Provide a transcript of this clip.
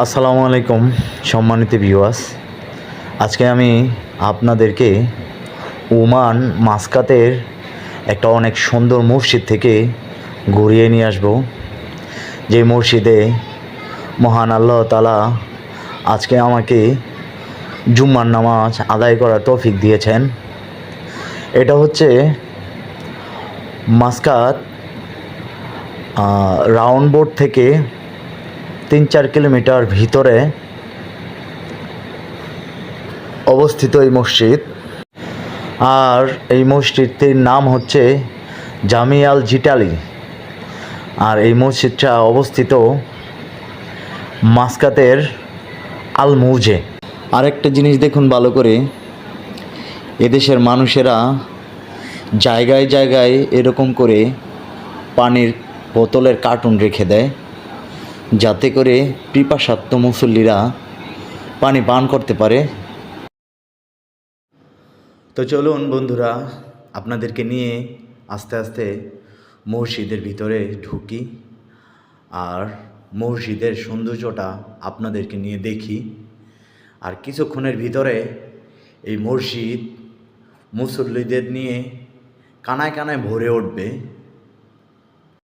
আসসালামু আলাইকুম সম্মানিত ভিউয়ার্স। আজকে আমি আপনাদেরকে ওমান মাসকাতের একটা অনেক সুন্দর মসজিদ থেকে ঘুরিয়ে নিয়ে আসব। যে মসজিদে মহান আল্লাহ তাআলা আজকে আমাকে জুম্মার নামাজ আদায় করার তৌফিক দিয়েছেন। এটা হচ্ছে মাসকাত রাউন্ড বোর্ড থেকে 3-4 কিলোমিটার ভিতরে অবস্থিত এই মসজিদ। আর এই মসজিদটির নাম হচ্ছে জামি আল জিটালি। আর এই মসজিদটা অবস্থিত মাসকাতের আল মৌজে। আরেকটা জিনিস দেখুন ভালো করে, এদেশের মানুষেরা জায়গায় জায়গায় এরকম করে পানির বোতলের কার্টুন রেখে দেয়, যাতে করে পিপাসার্ত মুসল্লিরা পানি পান করতে পারে। তো চলুন বন্ধুরা, আপনাদেরকে নিয়ে আস্তে আস্তে মসজিদের ভিতরে ঢুকি আর মসজিদের সৌন্দর্যটা আপনাদেরকে নিয়ে দেখি। আর কিছুক্ষণের ভিতরে এই মসজিদ মুসল্লিদের নিয়ে কানায় কানায় ভরে উঠবে।